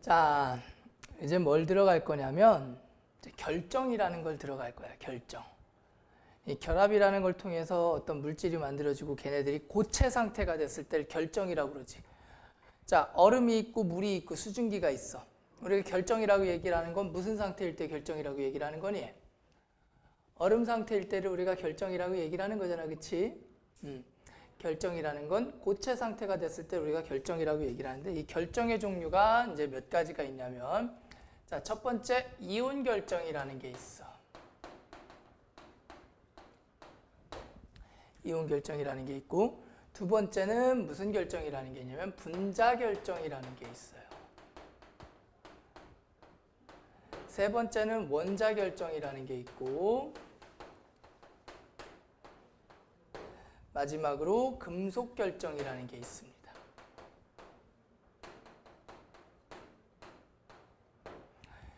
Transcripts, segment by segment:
자, 이제 뭘 들어갈 거냐면 이제 결정이라는 걸 들어갈 거야. 결정. 이 결합이라는 걸 통해서 어떤 물질이 만들어지고 걔네들이 고체 상태가 됐을 때를 결정이라고 그러지. 자, 얼음이 있고 물이 있고 수증기가 있어. 우리가 결정이라고 얘기를 하는 건 무슨 상태일 때 결정이라고 얘기를 하는 거니? 얼음 상태일 때를 우리가 결정이라고 얘기를 하는 거잖아. 그치? 결정이라는 건 고체 상태가 됐을 때 우리가 결정이라고 얘기를 하는데, 이 결정의 종류가 이제 몇 가지가 있냐면, 자, 첫 번째 이온 결정이라는 게 있어. 이온 결정이라는 게 있고, 두 번째는 무슨 결정이라는 게 있냐면 분자 결정이라는 게 있어요. 세 번째는 원자 결정이라는 게 있고, 마지막으로 금속 결정이라는 게 있습니다.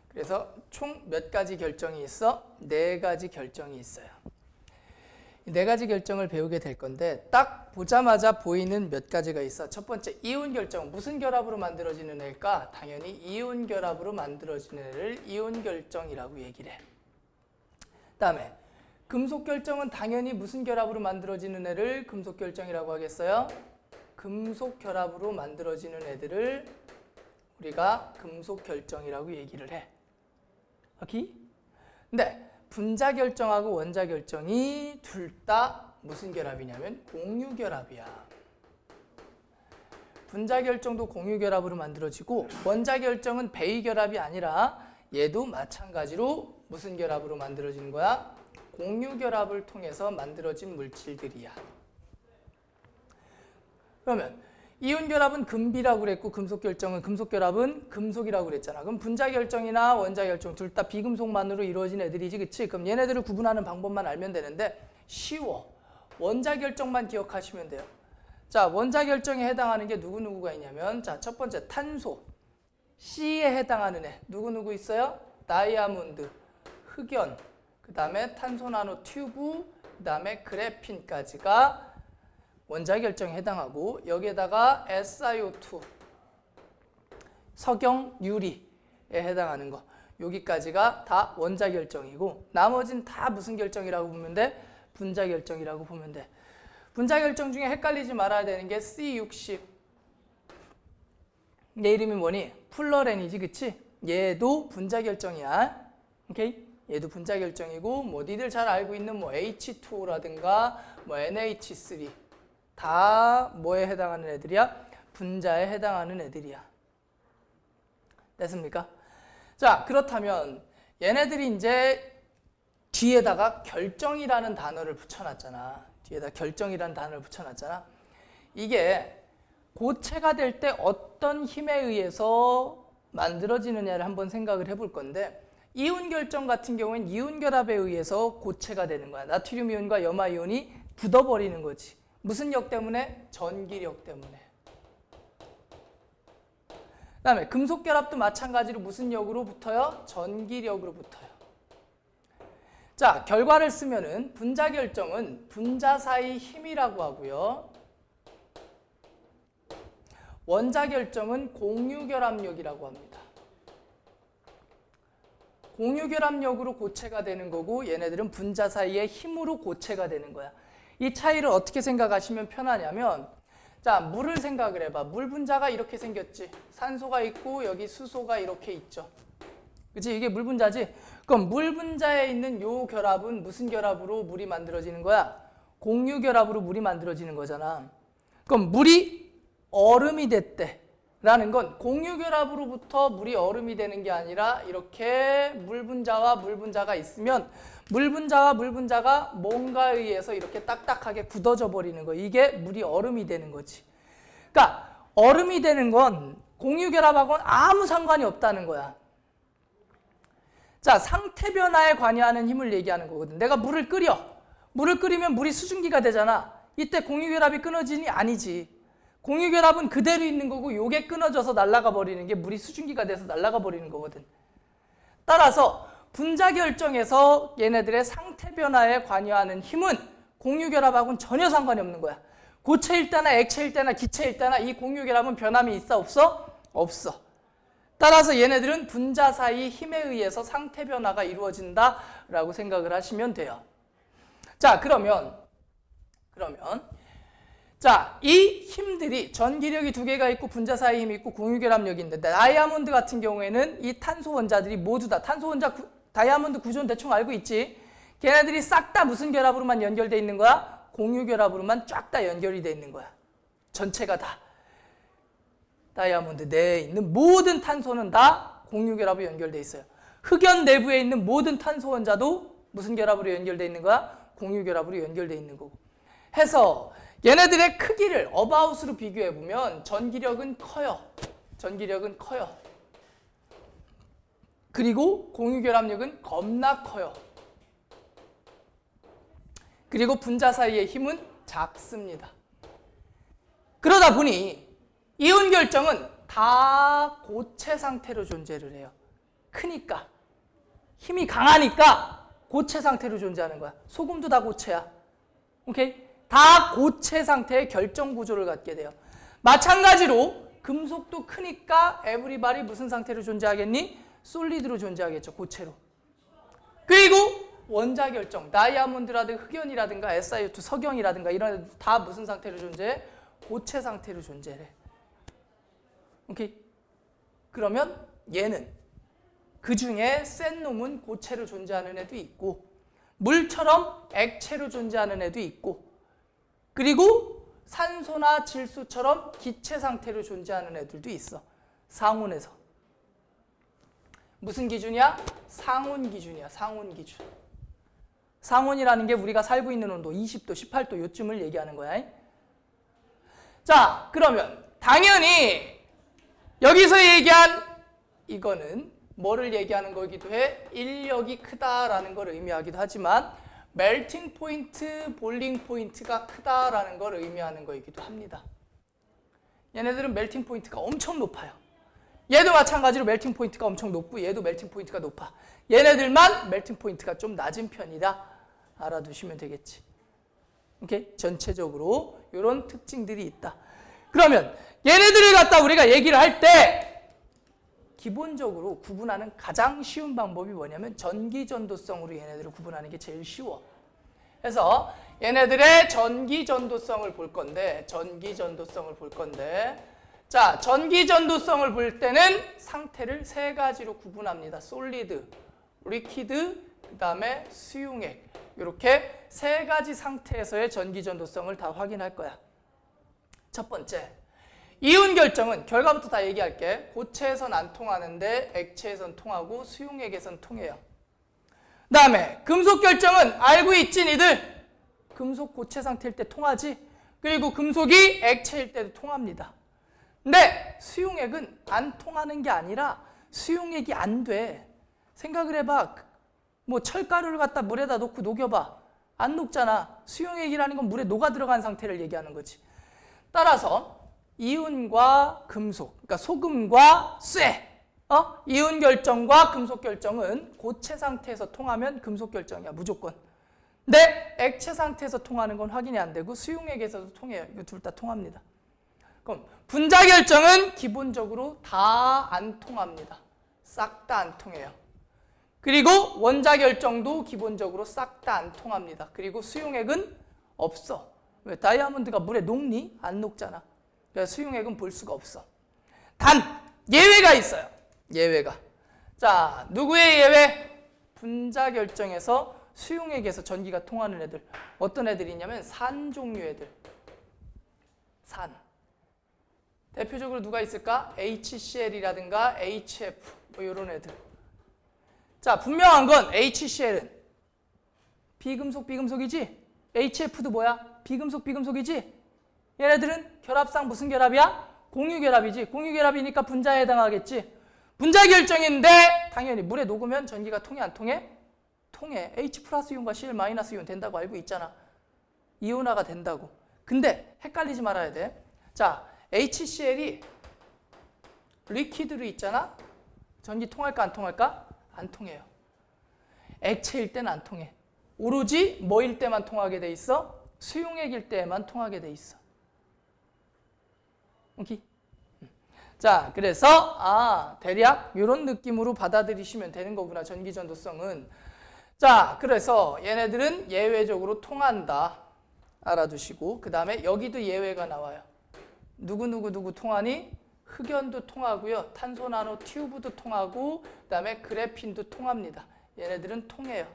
그래서 총 몇 가지 결정이 있어? 4가지 결정이 있어요. 이 4가지 결정을 배우게 될 건데, 딱 보자마자 보이는 몇 가지가 있어. 첫 번째, 이온 결정. 무슨 결합으로 만들어지는 애일까? 당연히 이온 결합으로 만들어지는 애를 이온 결정이라고 얘기를 해. 그 다음에 금속 결정은 당연히 무슨 결합으로 만들어지는 애를 금속 결정이라고 하겠어요? 금속 결합으로 만들어지는 애들을 우리가 금속 결정이라고 얘기를 해. 오케이? 근데 분자 결정하고 원자 결정이 둘 다 무슨 결합이냐면 공유 결합이야. 분자 결정도 공유 결합으로 만들어지고, 원자 결정은 배위 결합이 아니라 얘도 마찬가지로 무슨 결합으로 만들어지는 거야? 공유 결합을 통해서 만들어진 물질들이야. 그러면 이온 결합은 금비라고 그랬고, 금속 결정은 금속 결합은 금속이라고 그랬잖아. 그럼 분자 결정이나 원자 결정 둘 다 비금속만으로 이루어진 애들이지, 그치? 그럼 얘네들을 구분하는 방법만 알면 되는데 쉬워. 원자 결정만 기억하시면 돼요. 자, 원자 결정에 해당하는 게 누구누구가 있냐면, 자, 첫 번째 탄소, C에 해당하는 애 누구누구 있어요? 다이아몬드, 흑연, 그 다음에 탄소 나노 튜브, 그 다음에 그래핀까지가 원자 결정에 해당하고, 여기에다가 SiO2, 석영, 유리에 해당하는 거, 여기까지가 다 원자 결정이고, 나머지는 다 무슨 결정이라고 보면 돼? 분자 결정이라고 보면 돼. 분자 결정 중에 헷갈리지 말아야 되는 게 C60. 얘 이름이 뭐니? 플러렌이지, 그치? 얘도 분자 결정이야. 오케이? 얘도 분자 결정이고, 뭐 니들 잘 알고 있는 뭐 H2O라든가 뭐 NH3 다 뭐에 해당하는 애들이야? 분자에 해당하는 애들이야. 됐습니까? 자, 그렇다면 얘네들이 이제 뒤에다가 결정이라는 단어를 붙여놨잖아. 뒤에다 결정이라는 단어를 붙여놨잖아. 이게 고체가 될 때 어떤 힘에 의해서 만들어지느냐를 한번 생각을 해볼 건데, 이온 결정 같은 경우엔 이온 결합에 의해서 고체가 되는 거야. 나트륨 이온과 염화 이온이 굳어버리는 거지. 무슨 력 때문에? 전기력 때문에. 그 다음에 금속 결합도 마찬가지로 무슨 lực으로 붙어요? 전기력으로 붙어요. 자, 결과를 쓰면은 분자 결정은 분자 사이 힘이라고 하고요. 원자 결정은 공유 결합력이라고 합니다. 공유 결합력으로 고체가 되는 거고, 얘네들은 분자 사이의 힘으로 고체가 되는 거야. 이 차이를 어떻게 생각하시면 편하냐면, 자, 물을 생각을 해봐. 물 분자가 이렇게 생겼지. 산소가 있고 여기 수소가 이렇게 있죠. 그치? 이게 물 분자지? 그럼 물 분자에 있는 요 결합은 무슨 결합으로 물이 만들어지는 거야? 공유 결합으로 물이 만들어지는 거잖아. 그럼 물이 얼음이 됐대 라는 건 공유 결합으로부터 물이 얼음이 되는 게 아니라, 이렇게 물 분자와 물 분자가 있으면 물 분자와 물 분자가 뭔가에 의해서 이렇게 딱딱하게 굳어져 버리는 거. 이게 물이 얼음이 되는 거지. 그러니까 얼음이 되는 건 공유 결합하고는 아무 상관이 없다는 거야. 자, 상태 변화에 관여하는 힘을 얘기하는 거거든. 내가 물을 끓여. 물을 끓이면 물이 수증기가 되잖아. 이때 공유 결합이 끊어지니? 아니지. 공유 결합은 그대로 있는 거고, 요게 끊어져서 날아가 버리는 게 물이 수증기가 돼서 날아가 버리는 거거든. 따라서 분자 결정에서 얘네들의 상태 변화에 관여하는 힘은 공유 결합하고는 전혀 상관이 없는 거야. 고체일 때나 액체일 때나 기체일 때나 이 공유 결합은 변함이 있어? 없어? 없어. 따라서 얘네들은 분자 사이 힘에 의해서 상태 변화가 이루어진다라고 생각을 하시면 돼요. 자, 그러면 자, 이 힘들이 전기력이 두 개가 있고 분자 사이 힘이 있고 공유결합력이 있는데 다이아몬드 같은 경우에는 이 탄소 원자들이 모두 다 탄소 원자 다이아몬드 구조는 대충 알고 있지. 걔네들이 싹 다 무슨 결합으로만 연결돼 있는 거야? 공유결합으로만 쫙 다 연결이 돼 있는 거야. 전체가 다. 다이아몬드 내에 있는 모든 탄소는 다 공유결합으로 연결돼 있어요. 흑연 내부에 있는 모든 탄소 원자도 무슨 결합으로 연결돼 있는 거야? 공유결합으로 연결돼 있는 거고. 해서 얘네들의 크기를 어바웃으로 비교해보면 전기력은 커요. 전기력은 커요. 그리고 공유결합력은 겁나 커요. 그리고 분자 사이의 힘은 작습니다. 그러다 보니 이온 결정은 다 고체 상태로 존재를 해요. 크니까. 힘이 강하니까 고체 상태로 존재하는 거야. 소금도 다 고체야. 오케이? 다 고체 상태의 결정 구조를 갖게 돼요. 마찬가지로 금속도 크니까 에브리바디 무슨 상태로 존재하겠니? 솔리드로 존재하겠죠. 고체로. 그리고 원자 결정, 다이아몬드라든가 흑연이라든가 SiO2, 석영이라든가 이런 다 무슨 상태로 존재해? 고체 상태로 존재해. 오케이? 그러면 얘는 그 중에 센 놈은 고체로 존재하는 애도 있고 물처럼 액체로 존재하는 애도 있고 그리고 산소나 질소처럼 기체 상태로 존재하는 애들도 있어. 상온에서. 무슨 기준이야? 상온 기준이야. 상온 기준. 상온이라는 게 우리가 살고 있는 온도 20도, 18도 요쯤을 얘기하는 거야. 자, 그러면 당연히 여기서 얘기한 이거는 뭐를 얘기하는 거기도 해? 인력이 크다라는 걸 의미하기도 하지만 멜팅 포인트, 볼링 포인트가 크다라는 걸 의미하는 거이기도 합니다. 얘네들은 멜팅 포인트가 엄청 높아요. 얘도 마찬가지로 멜팅 포인트가 엄청 높고 얘도 멜팅 포인트가 높아. 얘네들만 멜팅 포인트가 좀 낮은 편이다. 알아두시면 되겠지. 오케이? 전체적으로 이런 특징들이 있다. 그러면 얘네들을 갖다 우리가 얘기를 할 때 기본적으로 구분하는 가장 쉬운 방법이 뭐냐면 전기전도성으로 얘네들을 구분하는 게 제일 쉬워. 그래서 얘네들의 전기전도성을 볼 건데 자, 전기전도성을 볼 때는 상태를 세 가지로 구분합니다. 솔리드, 리퀴드, 그 다음에 수용액. 이렇게 세 가지 상태에서의 전기전도성을 다 확인할 거야. 첫 번째, 이온 결정은 결과부터 다 얘기할게. 고체에선 안 통하는데 액체에선 통하고 수용액에선 통해요. 그 다음에 금속 결정은 알고 있지 니들? 금속 고체 상태일 때 통하지? 그리고 금속이 액체일 때도 통합니다. 근데 수용액은 안 통하는 게 아니라 수용액이 안 돼. 생각을 해봐. 뭐 철가루를 갖다 물에다 놓고 녹여봐. 안 녹잖아. 수용액이라는 건 물에 녹아 들어간 상태를 얘기하는 거지. 따라서 이온과 금속, 그러니까 소금과 쇠, 이온 결정과 금속 결정은 고체 상태에서 통하면 금속 결정이야, 무조건. 근데 액체 상태에서 통하는 건 확인이 안 되고 수용액에서도 통해요. 이거 둘 다 통합니다. 그럼 분자 결정은 기본적으로 다 안 통합니다. 싹 다 안 통해요. 그리고 원자 결정도 기본적으로 싹 다 안 통합니다. 그리고 수용액은 없어. 왜? 다이아몬드가 물에 녹니? 안 녹잖아. 그래서 수용액은 볼 수가 없어. 단 예외가 있어요. 예외가. 자, 누구의 예외? 분자 결정에서 수용액에서 전기가 통하는 애들. 어떤 애들이 있냐면 산 종류 애들. 산. 대표적으로 누가 있을까? HCl이라든가 HF 뭐 이런 애들. 자, 분명한 건 HCl은 비금속이지? HF도 뭐야? 비금속이지? 얘네들은 결합상 무슨 결합이야? 공유결합이지. 공유결합이니까 분자에 해당하겠지. 분자 결정인데 당연히 물에 녹으면 전기가 통해 안 통해? 통해. H 플러스 이온과 Cl 마이너스 이온 된다고 알고 있잖아. 이온화가 된다고. 근데 헷갈리지 말아야 돼. 자, HCl이 리퀴드로 있잖아. 전기 통할까 안 통할까? 안 통해요. 액체일 때는 안 통해. 오로지 뭐일 때만 통하게 돼 있어? 수용액일 때만 통하게 돼 있어. 오케이? 자, 그래서 대략 이런 느낌으로 받아들이시면 되는 거구나, 전기전도성은. 자, 그래서 얘네들은 예외적으로 통한다. 알아두시고, 그 다음에 여기도 예외가 나와요. 누구 통하니? 흑연도 통하고요. 탄소 나노 튜브도 통하고, 그 다음에 그래핀도 통합니다. 얘네들은 통해요.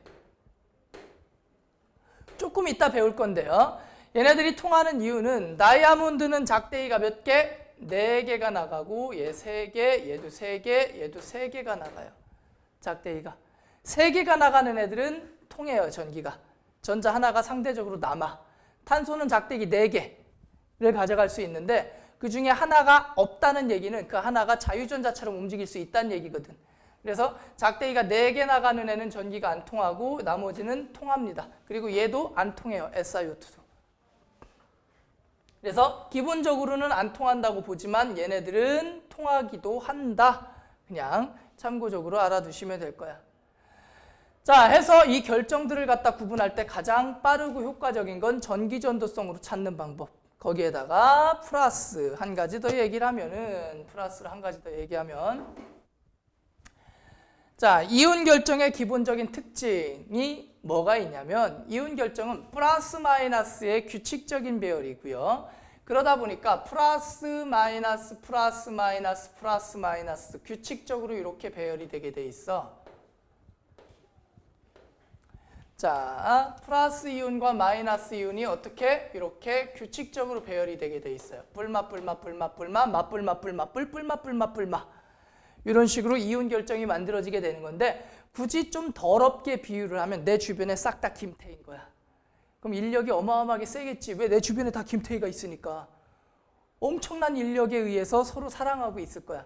조금 이따 배울 건데요. 얘네들이 통하는 이유는 다이아몬드는 작대기가 몇 개? 4개가 나가고 얘 3개, 얘도 3개, 얘도 3개가 나가요. 작대기가. 3개가 나가는 애들은 통해요, 전기가. 전자 하나가 상대적으로 남아. 탄소는 작대기 4개를 가져갈 수 있는데 그 중에 하나가 없다는 얘기는 그 하나가 자유전자처럼 움직일 수 있다는 얘기거든. 그래서 작대기가 4개 나가는 애는 전기가 안 통하고 나머지는 통합니다. 그리고 얘도 안 통해요, SiO2도. 그래서 기본적으로는 안 통한다고 보지만 얘네들은 통하기도 한다. 그냥 참고적으로 알아두시면 될 거야. 자, 해서 이 결정들을 갖다 구분할 때 가장 빠르고 효과적인 건 전기전도성으로 찾는 방법. 거기에다가 플러스 한 가지 더 얘기를 하면은, 플러스를 한 가지 더 얘기하면, 자, 이온 결정의 기본적인 특징이 뭐가 있냐면 이온 결정은 플러스 마이너스의 규칙적인 배열이고요. 그러다 보니까 플러스 마이너스 플러스 마이너스 플러스 마이너스 규칙적으로 이렇게 배열이 되게 돼 있어. 자, 플러스 이온과 마이너스 이온이 어떻게 이렇게 규칙적으로 배열이 되게 돼 있어요. 뿔맛 뿔맛 뿔맛 뿔맛 맞뿔맛 뿔맛 뿔 뿔맛 뿔맛 뿔맛 이런 식으로 이온 결정이 만들어지게 되는 건데 굳이 좀 더럽게 비유를 하면 내 주변에 싹 다 김태희인 거야. 그럼 인력이 어마어마하게 세겠지. 왜? 내 주변에 다 김태희가 있으니까. 엄청난 인력에 의해서 서로 사랑하고 있을 거야.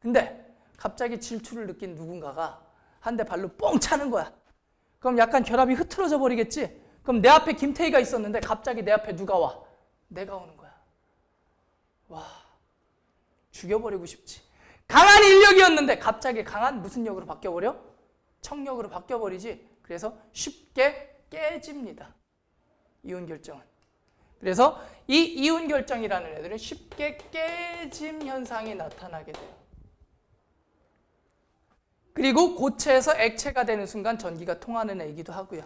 근데 갑자기 질투를 느낀 누군가가 한 대 발로 뻥 차는 거야. 그럼 약간 결합이 흐트러져 버리겠지? 그럼 내 앞에 김태희가 있었는데 갑자기 내 앞에 누가 와? 내가 오는 거야. 와, 죽여버리고 싶지. 강한 인력이었는데 갑자기 강한 무슨 역으로 바뀌어버려? 청력으로 바뀌어버리지. 그래서 쉽게 깨집니다. 이온 결정은. 그래서 이 이온 결정이라는 애들은 쉽게 깨짐 현상이 나타나게 돼요. 그리고 고체에서 액체가 되는 순간 전기가 통하는 애이기도 하고요.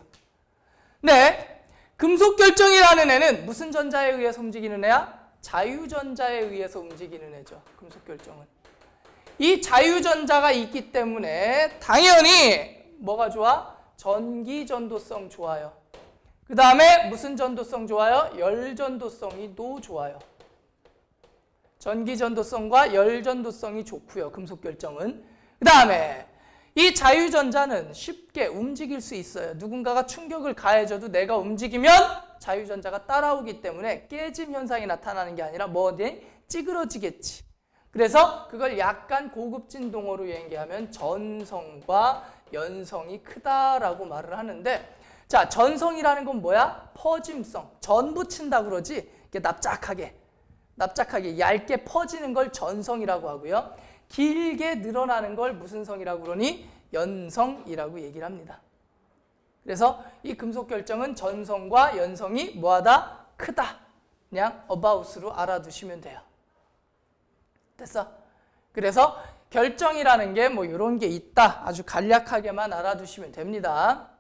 네, 금속 결정이라는 애는 무슨 전자에 의해서 움직이는 애야? 자유전자에 의해서 움직이는 애죠. 금속 결정은. 이 자유전자가 있기 때문에 당연히 뭐가 좋아? 전기전도성 좋아요. 그 다음에 무슨 전도성 좋아요? 열전도성이 또 좋아요. 전기전도성과 열전도성이 좋고요. 금속 결정은. 그 다음에 이 자유전자는 쉽게 움직일 수 있어요. 누군가가 충격을 가해줘도 내가 움직이면 자유전자가 따라오기 때문에 깨짐 현상이 나타나는 게 아니라 뭐니? 찌그러지겠지. 그래서 그걸 약간 고급진 동어로 얘기하면 전성과 연성이 크다라고 말을 하는데, 자, 전성이라는 건 뭐야? 퍼짐성. 전 붙인다 그러지? 이렇게 납작하게 얇게 퍼지는 걸 전성이라고 하고요. 길게 늘어나는 걸 무슨 성이라고 그러니? 연성이라고 얘기를 합니다. 그래서 이 금속 결정은 전성과 연성이 뭐하다? 크다. 그냥 about로 알아두시면 돼요. 됐어? 그래서 결정이라는 게 뭐 이런 게 있다. 아주 간략하게만 알아두시면 됩니다.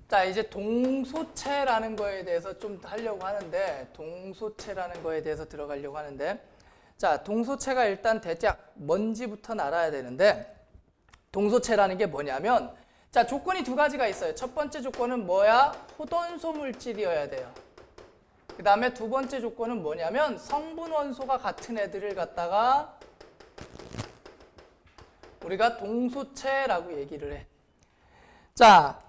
자, 이제 동소체라는 거에 대해서 좀 하려고 하는데, 동소체라는 거에 대해서 들어가려고 하는데, 자, 동소체가 일단 대략 뭔지부터 알아야 되는데, 동소체라는 게 뭐냐면, 자, 조건이 두 가지가 있어요. 첫 번째 조건은 뭐야? 호돈소 물질이어야 돼요. 그 다음에 두 번째 조건은 뭐냐면 성분 원소가 같은 애들을 갖다가 우리가 동소체라고 얘기를 해. 자,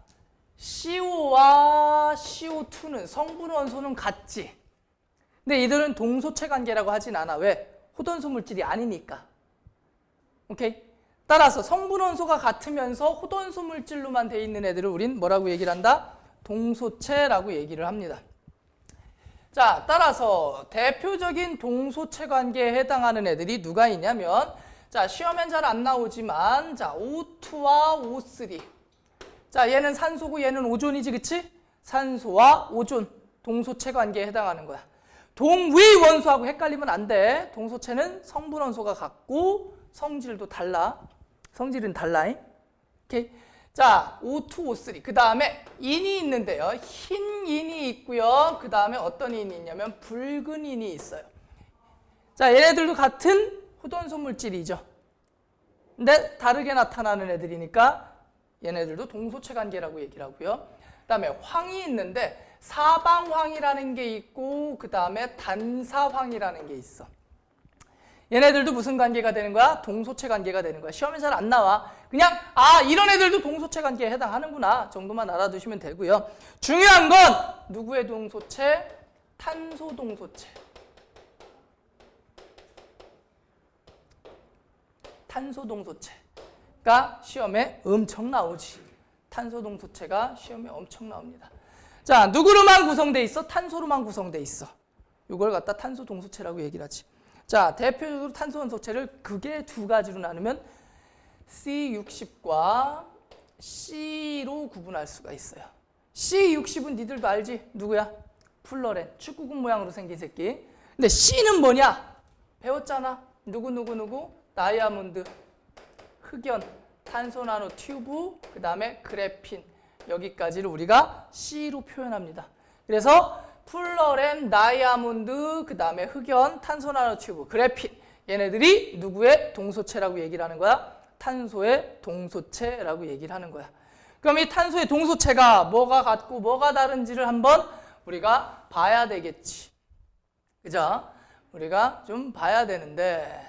CO2와 CO2는 성분 원소는 같지. 근데 이들은 동소체 관계라고 하진 않아. 왜? 호돈소 물질이 아니니까. 오케이? 따라서 성분 원소가 같으면서 호돈소 물질로만 돼 있는 애들을 우린 뭐라고 얘기를 한다? 동소체라고 얘기를 합니다. 자, 따라서 대표적인 동소체 관계에 해당하는 애들이 누가 있냐면, 자, 시험엔 잘 안 나오지만, 자, O2와 O3. 자, 얘는 산소고 얘는 오존이지, 그치? 산소와 오존, 동소체 관계에 해당하는 거야. 동위 원소하고 헷갈리면 안 돼. 동소체는 성분 원소가 같고 성질도 달라. 성질은 달라. 오케이. 자, O2, O3. 그 다음에 인이 있는데요. 흰 인이 있고요. 그 다음에 어떤 인이 있냐면 붉은 인이 있어요. 자, 얘네들도 같은 후돈소 물질이죠. 근데 다르게 나타나는 애들이니까 얘네들도 동소체 관계라고 얘기를 하고요. 그 다음에 황이 있는데 사방황이라는 게 있고 그 다음에 단사황이라는 게 있어. 얘네들도 무슨 관계가 되는 거야? 동소체 관계가 되는 거야. 시험에 잘 안 나와. 그냥 이런 애들도 동소체 관계에 해당하는구나 정도만 알아두시면 되고요. 중요한 건 누구의 동소체? 탄소 동소체. 탄소 동소체가 시험에 엄청 나오지. 탄소 동소체가 시험에 엄청 나옵니다. 자, 누구로만 구성돼 있어? 탄소로만 구성돼 있어. 이걸 갖다 탄소 동소체라고 얘기를 하지. 자, 대표적으로 탄소 원소체를 극의 두 가지로 나누면 C60과 C로 구분할 수가 있어요. C60은 니들도 알지? 누구야? 플러렌, 축구공 모양으로 생긴 새끼. 근데 C는 뭐냐? 배웠잖아. 누구? 다이아몬드, 흑연, 탄소 나노 튜브, 그 다음에 그래핀. 여기까지를 우리가 C로 표현합니다. 그래서 플러렌, 다이아몬드, 그 다음에 흑연, 탄소 나노 튜브, 그래핀. 얘네들이 누구의 동소체라고 얘기를 하는 거야? 탄소의 동소체라고 얘기를 하는 거야. 그럼 이 탄소의 동소체가 뭐가 같고 뭐가 다른지를 한번 우리가 봐야 되겠지. 그죠? 우리가 좀 봐야 되는데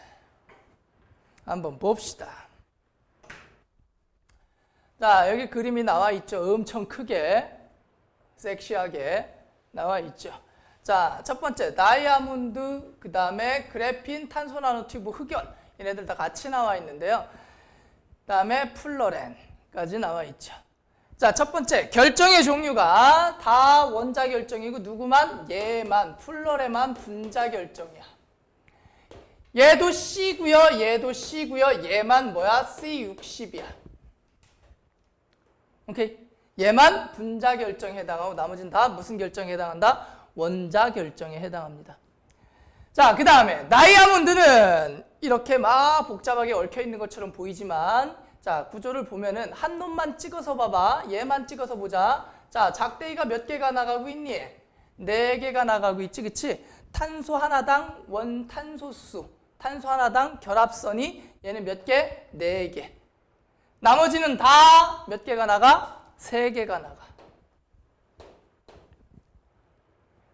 한번 봅시다. 자, 여기 그림이 나와 있죠. 엄청 크게, 섹시하게 나와 있죠. 자, 첫 번째 다이아몬드, 그 다음에 그래핀, 탄소 나노튜브, 흑연. 얘네들 다 같이 나와 있는데요. 그 다음에 플러렌까지 나와 있죠. 자, 첫 번째 결정의 종류가 다 원자 결정이고 누구만? 얘만, 플러렌만 분자 결정이야. 얘도 C고요. 얘도 C고요. 얘만 뭐야? C60이야. 오케이. 얘만 분자 결정에 해당하고 나머지는 다 무슨 결정에 해당한다? 원자 결정에 해당합니다. 자, 그 다음에 다이아몬드는 이렇게 막 복잡하게 얽혀 있는 것처럼 보이지만 자, 구조를 보면은 한 놈만 찍어서 봐봐. 얘만 찍어서 보자. 자, 작대기가 몇 개가 나가고 있니? 4개가 나가고 있지, 그치? 탄소 하나당 원탄소수, 탄소 하나당 결합선이 얘는 몇 개? 4개. 나머지는 다 몇 개가 나가? 3개가 나가.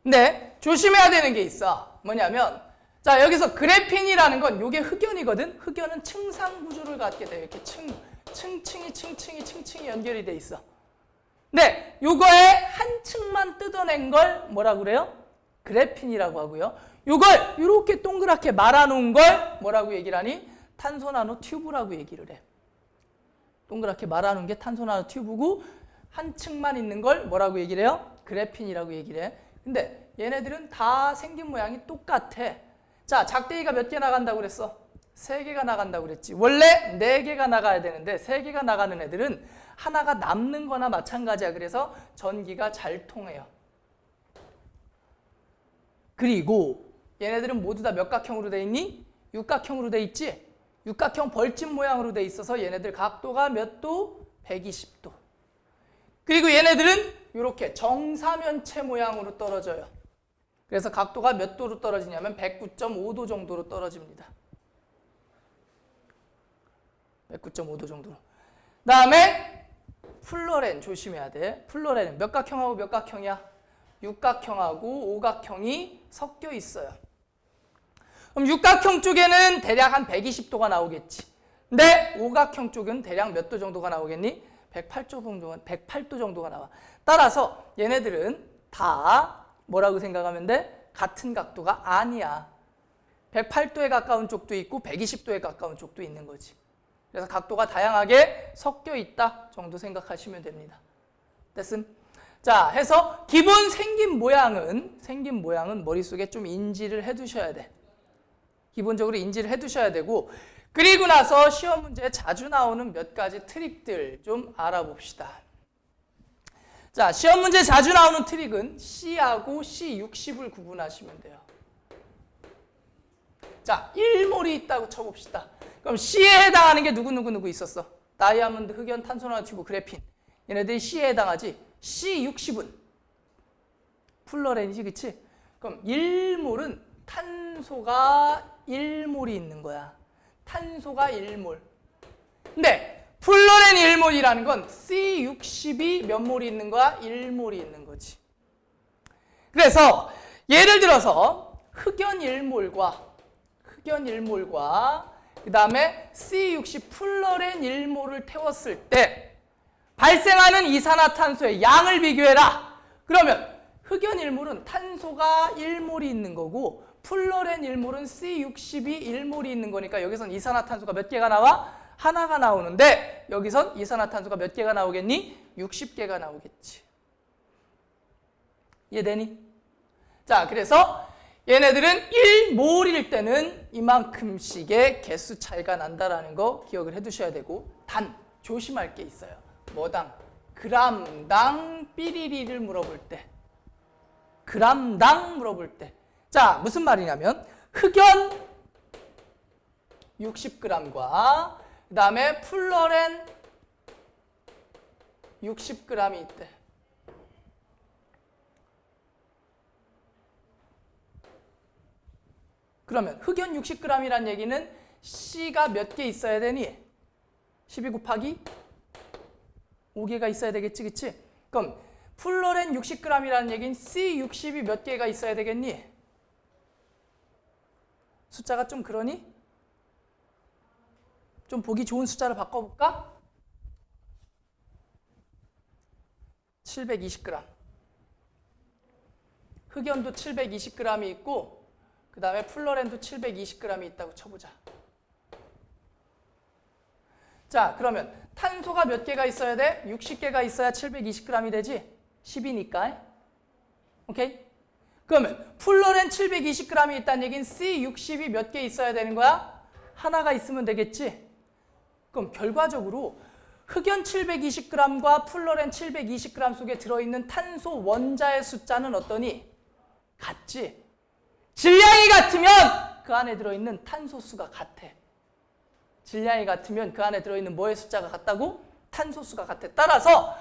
근데 조심해야 되는 게 있어. 뭐냐면 자, 여기서 그래핀이라는 건 이게 흑연이거든. 흑연은 층상 구조를 갖게 돼요. 이렇게 층층이 연결이 돼 있어. 근데 요거의 한 층만 뜯어낸 걸 뭐라고 그래요? 그래핀이라고 하고요. 요걸 이렇게 동그랗게 말아놓은 걸 뭐라고 얘기를 하니? 탄소 나노 튜브라고 얘기를 해. 동그랗게 말아놓은 게 탄소 나노 튜브고 한 층만 있는 걸 뭐라고 얘기를 해요? 그래핀이라고 얘기를 해. 근데 얘네들은 다 생긴 모양이 똑같아. 자, 작대기가 몇 개 나간다고 그랬어? 3개가 나간다고 그랬지. 원래 4개가 나가야 되는데 3개가 나가는 애들은 하나가 남는 거나 마찬가지야. 그래서 전기가 잘 통해요. 그리고 얘네들은 모두 다 몇 각형으로 돼 있니? 육각형으로 돼 있지? 육각형 벌집 모양으로 돼 있어서 얘네들 각도가 몇 도? 120도. 그리고 얘네들은 이렇게 정사면체 모양으로 떨어져요. 그래서 각도가 몇 도로 떨어지냐면 109.5도 정도로 떨어집니다. 109.5도 정도로. 다음에 플러렌 조심해야 돼. 플러렌은 몇 각형하고 몇 각형이야? 육각형하고 오각형이 섞여 있어요. 그럼 육각형 쪽에는 대략 한 120도가 나오겠지. 근데 오각형 쪽은 대략 몇 도 정도가 나오겠니? 108도 정도가 나와. 따라서 얘네들은 다 뭐라고 생각하면 돼? 같은 각도가 아니야. 108도에 가까운 쪽도 있고 120도에 가까운 쪽도 있는 거지. 그래서 각도가 다양하게 섞여 있다 정도 생각하시면 됩니다. 됐음? 자, 해서 기본 생긴 모양은 머릿속에 좀 인지를 해두셔야 돼. 기본적으로 인지를 해두셔야 되고, 그리고 나서 시험 문제에 자주 나오는 몇 가지 트릭들 좀 알아봅시다. 자, 시험 문제 자주 나오는 트릭은 C하고 C60을 구분하시면 돼요. 자, 1몰이 있다고 쳐봅시다. 그럼 C에 해당하는 게 누구 있었어? 다이아몬드, 흑연, 탄소 나노튜브, 그래핀. 얘네들이 C에 해당하지. C60은 플러렌이지, 그치? 그럼 1몰은 탄소가 1몰이 있는 거야. 탄소가 1몰. 근데 플러렌 1몰이라는 건 C60이 몇 몰이 있는 거야? 1몰이 있는 거지. 그래서 예를 들어서 흑연 1몰과 그 다음에 C60 플러렌 1몰을 태웠을 때 발생하는 이산화탄소의 양을 비교해라. 그러면 흑연 1몰은 탄소가 1몰이 있는 거고 플러렌 1몰은 C60이 1몰이 있는 거니까 여기선 이산화탄소가 몇 개가 나와? 하나가 나오는데 여기선 이산화탄소가 몇 개가 나오겠니? 60개가 나오겠지. 이해되니? 자, 그래서 얘네들은 1몰일 때는 이만큼씩의 개수 차이가 난다라는 거 기억을 해두셔야 되고 단 조심할 게 있어요. 뭐당? 그람당 삐리리를 물어볼 때. 그람당 물어볼 때. 자, 무슨 말이냐면 흑연 60g과 그 다음에 플러렌 60g이 있대. 그러면 흑연 60g이란 얘기는 C가 몇 개 있어야 되니? 12 곱하기 5개가 있어야 되겠지, 그치? 그럼 플러렌 60g이라는 얘기는 C60이 몇 개가 있어야 되겠니? 숫자가 좀 그러니? 좀 보기 좋은 숫자를 바꿔볼까? 720g. 흑연도 720g이 있고 그 다음에 플러렌도 720g이 있다고 쳐보자. 자, 그러면 탄소가 몇 개가 있어야 돼? 60개가 있어야 720g이 되지? 10이니까. 오케이? 그러면 플러렌 720g이 있다는 얘기는 C60이 몇 개 있어야 되는 거야? 하나가 있으면 되겠지? 그럼 결과적으로 흑연 720g과 플러렌 720g 속에 들어있는 탄소 원자의 숫자는 어떠니? 같지? 질량이 같으면 그 안에 들어있는 탄소 수가 같아. 질량이 같으면 그 안에 들어있는 뭐의 숫자가 같다고? 탄소 수가 같아. 따라서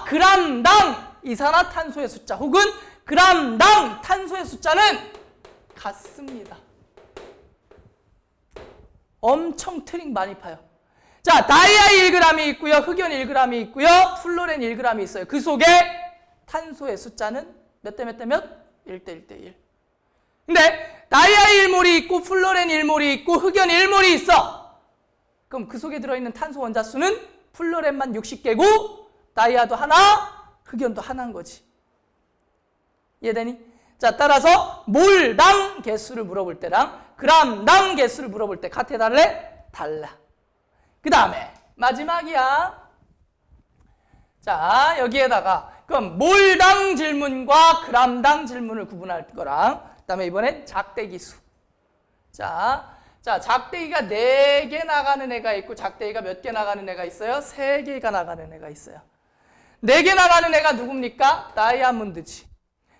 그람당 이산화탄소의 숫자 혹은 그람당 탄소의 숫자는 같습니다. 엄청 트릭 많이 파요. 자, 다이아 1g이 있고요. 흑연 1g이 있고요. 플로렌 1g이 있어요. 그 속에 탄소의 숫자는 몇 대 몇 대 몇? 1대 1대 1. 근데 다이아 1몰이 있고 플로렌 1몰이 있고 흑연 1몰이 있어. 그럼 그 속에 들어있는 탄소 원자 수는 플로렌만 60개고 다이아도 하나, 흑연도 하나인 거지. 이해되니? 자, 따라서 몰당 개수를 물어볼 때랑 그람당 개수를 물어볼 때 같아 달래? 달라. 그 다음에 마지막이야. 자, 여기에다가 그럼 몰당 질문과 그람당 질문을 구분할 거랑 그 다음에 이번엔 작대기수. 자, 작대기가 4개 나가는 애가 있고 작대기가 몇 개 나가는 애가 있어요? 3개가 나가는 애가 있어요. 4개 나가는 애가 누굽니까? 다이아몬드지.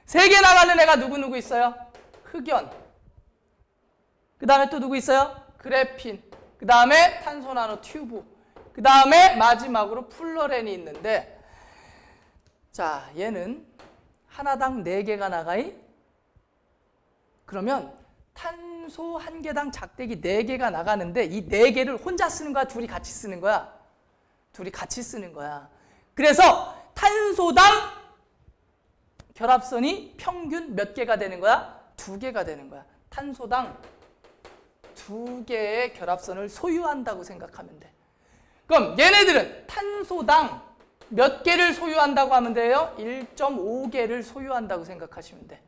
3개 나가는 애가 누구 있어요? 흑연. 그 다음에 또 누구 있어요? 그래핀. 그 다음에 탄소 나노 튜브. 그 다음에 마지막으로 플러렌이 있는데 자, 얘는 하나당 4개가 나가이? 그러면 탄소 1개당 작대기 4개가 나가는데 이 4개를 혼자 쓰는 거야? 둘이 같이 쓰는 거야? 둘이 같이 쓰는 거야. 그래서 탄소당 결합선이 평균 몇 개가 되는 거야? 2개가 되는 거야. 탄소당 2개의 결합선을 소유한다고 생각하면 돼. 그럼 얘네들은 탄소당 몇 개를 소유한다고 하면 돼요? 1.5개를 소유한다고 생각하시면 돼.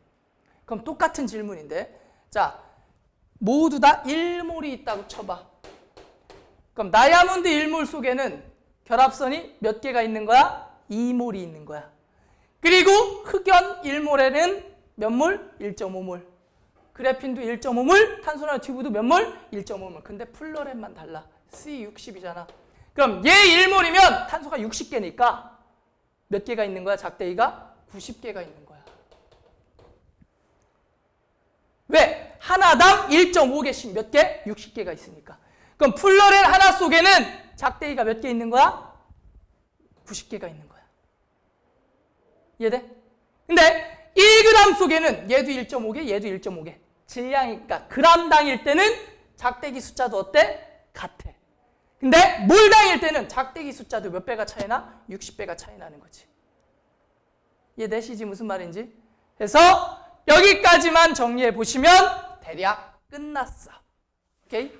그럼 똑같은 질문인데 자, 모두 다 1몰이 있다고 쳐봐. 그럼 다이아몬드 1몰 속에는 결합선이 몇 개가 있는 거야? 2몰이 있는 거야. 그리고 흑연 1몰에는 몇 몰? 1.5몰. 그래핀도 1.5몰, 탄소나노 튜브도 몇 몰? 1.5몰. 근데 플러렌만 달라. C60이잖아. 그럼 얘 1몰이면 탄소가 60개니까 몇 개가 있는 거야? 작대기가 90개가 있는 거야. 왜? 하나당 1.5개씩 몇 개? 60개가 있으니까. 그럼 플로렌 하나 속에는 작대기가 몇 개 있는 거야? 90개가 있는 거야. 이해돼? 근데 1g 속에는 얘도 1.5개, 얘도 1.5개. 질량이니까 g당일 때는 작대기 숫자도 어때? 같아. 근데 몰당일 때는 작대기 숫자도 몇 배가 차이나? 60배가 차이 나는 거지. 이해되시지 무슨 말인지? 그래서 여기까지만 정리해 보시면 대략 끝났어. 오케이?